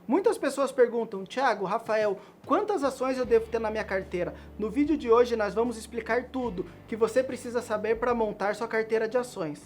Muitas pessoas perguntam, Thiago, Rafael, quantas ações eu devo ter na minha carteira? No vídeo de hoje nós vamos explicar tudo que você precisa saber para montar sua carteira de ações.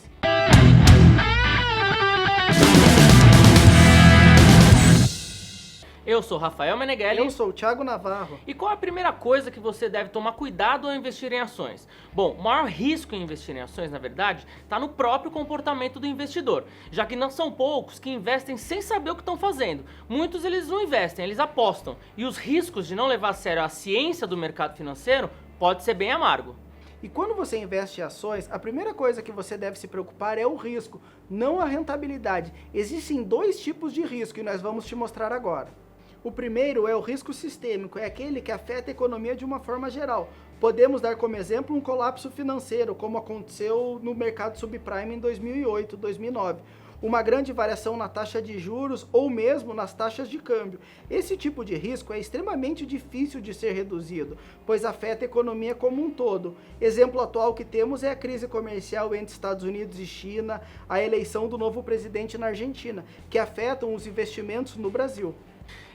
Eu sou Rafael Meneghelli. Eu sou o Thiago Navarro. E qual a primeira coisa que você deve tomar cuidado ao investir em ações? Bom, o maior risco em investir em ações, na verdade, está no próprio comportamento do investidor, já que não são poucos que investem sem saber o que estão fazendo. Muitos eles não investem, eles apostam. E os riscos de não levar a sério a ciência do mercado financeiro pode ser bem amargo. E quando você investe em ações, a primeira coisa que você deve se preocupar é o risco, não a rentabilidade. Existem dois tipos de risco e nós vamos te mostrar agora. O primeiro é o risco sistêmico, é aquele que afeta a economia de uma forma geral. Podemos dar como exemplo um colapso financeiro, como aconteceu no mercado subprime em 2008, 2009. Uma grande variação na taxa de juros ou mesmo nas taxas de câmbio. Esse tipo de risco é extremamente difícil de ser reduzido, pois afeta a economia como um todo. Exemplo atual que temos é a crise comercial entre Estados Unidos e China, a eleição do novo presidente na Argentina, que afetam os investimentos no Brasil.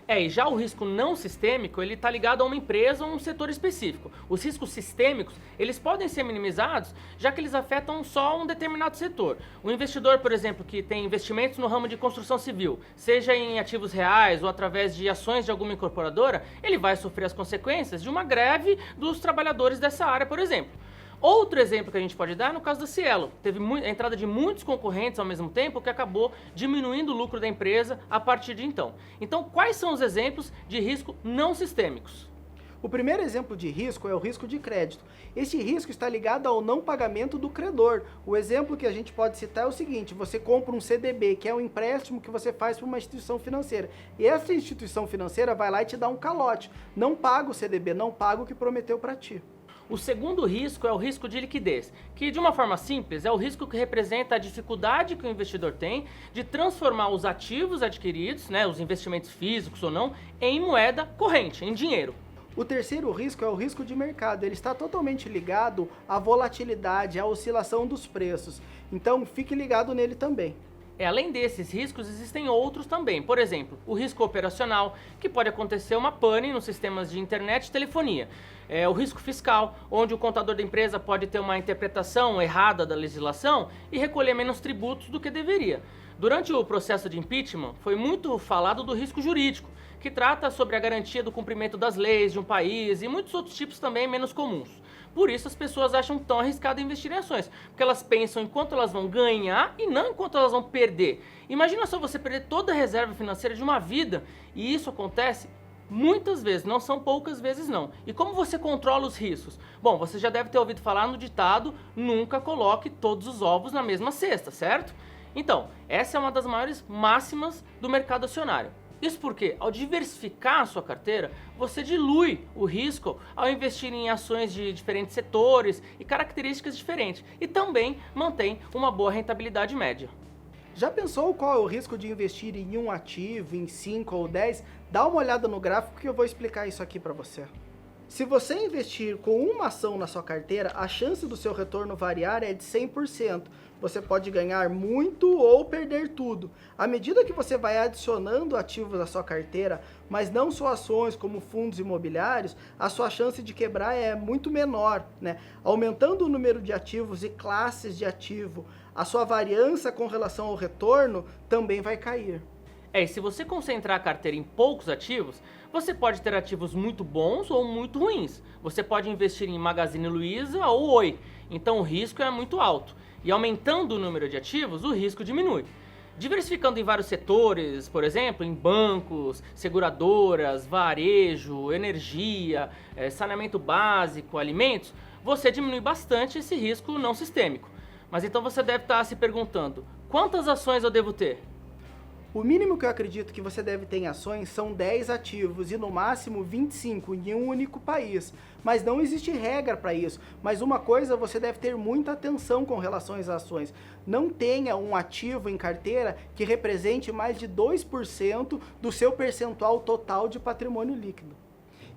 E já o risco não sistêmico, ele está ligado a uma empresa ou um setor específico. Os riscos sistêmicos, eles podem ser minimizados, já que eles afetam só um determinado setor. O investidor, por exemplo, que tem investimentos no ramo de construção civil, seja em ativos reais ou através de ações de alguma incorporadora, ele vai sofrer as consequências de uma greve dos trabalhadores dessa área, por exemplo. Outro exemplo que a gente pode dar é no caso da Cielo. Teve a entrada de muitos concorrentes ao mesmo tempo, que acabou diminuindo o lucro da empresa a partir de então. Então, quais são os exemplos de risco não sistêmicos? O primeiro exemplo de risco é o risco de crédito. Esse risco está ligado ao não pagamento do credor. O exemplo que a gente pode citar é o seguinte: você compra um CDB, que é um empréstimo que você faz para uma instituição financeira. E essa instituição financeira vai lá e te dá um calote. Não paga o CDB, não paga o que prometeu para ti. O segundo risco é o risco de liquidez, que de uma forma simples é o risco que representa a dificuldade que o investidor tem de transformar os ativos adquiridos, os investimentos físicos ou não, em moeda corrente, em dinheiro. O terceiro risco é o risco de mercado. Ele está totalmente ligado à volatilidade, à oscilação dos preços. Então fique ligado nele também. Além desses riscos, existem outros também. Por exemplo, o risco operacional, que pode acontecer uma pane nos sistemas de internet e telefonia. O risco fiscal, onde o contador da empresa pode ter uma interpretação errada da legislação e recolher menos tributos do que deveria. Durante o processo de impeachment, foi muito falado do risco jurídico, que trata sobre a garantia do cumprimento das leis de um país e muitos outros tipos também menos comuns. Por isso as pessoas acham tão arriscado investir em ações, porque elas pensam em quanto elas vão ganhar e não em quanto elas vão perder. Imagina só você perder toda a reserva financeira de uma vida, e isso acontece muitas vezes, não são poucas vezes não. E como você controla os riscos? Bom, você já deve ter ouvido falar no ditado, nunca coloque todos os ovos na mesma cesta, certo? Então, essa é uma das maiores máximas do mercado acionário. Isso porque, ao diversificar a sua carteira, você dilui o risco ao investir em ações de diferentes setores e características diferentes, e também mantém uma boa rentabilidade média. Já pensou qual é o risco de investir em um ativo, em 5 ou 10? Dá uma olhada no gráfico que eu vou explicar isso aqui para você. Se você investir com uma ação na sua carteira, a chance do seu retorno variar é de 100%. Você pode ganhar muito ou perder tudo. À medida que você vai adicionando ativos à sua carteira, mas não só ações como fundos imobiliários, a sua chance de quebrar é muito menor, Aumentando o número de ativos e classes de ativo, a sua variância com relação ao retorno também vai cair. E se você concentrar a carteira em poucos ativos, você pode ter ativos muito bons ou muito ruins. Você pode investir em Magazine Luiza ou Oi, então o risco é muito alto. E aumentando o número de ativos, o risco diminui. Diversificando em vários setores, por exemplo, em bancos, seguradoras, varejo, energia, saneamento básico, alimentos, você diminui bastante esse risco não sistêmico. Mas então você deve estar se perguntando, quantas ações eu devo ter? O mínimo que eu acredito que você deve ter em ações são 10 ativos e no máximo 25 em um único país. Mas não existe regra para isso. Mas uma coisa você deve ter muita atenção com relação às ações. Não tenha um ativo em carteira que represente mais de 2% do seu percentual total de patrimônio líquido.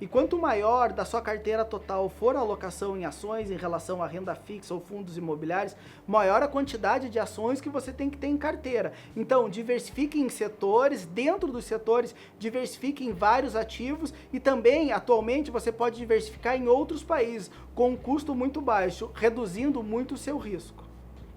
E quanto maior da sua carteira total for a alocação em ações em relação à renda fixa ou fundos imobiliários, maior a quantidade de ações que você tem que ter em carteira. Então, diversifique em setores, dentro dos setores, diversifique em vários ativos e também, atualmente, você pode diversificar em outros países com um custo muito baixo, reduzindo muito o seu risco.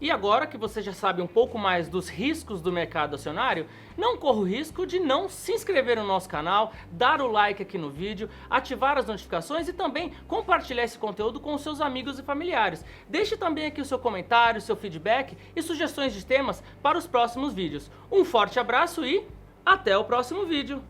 E agora que você já sabe um pouco mais dos riscos do mercado acionário, não corra o risco de não se inscrever no nosso canal, dar o like aqui no vídeo, ativar as notificações e também compartilhar esse conteúdo com os seus amigos e familiares. Deixe também aqui o seu comentário, seu feedback e sugestões de temas para os próximos vídeos. Um forte abraço e até o próximo vídeo!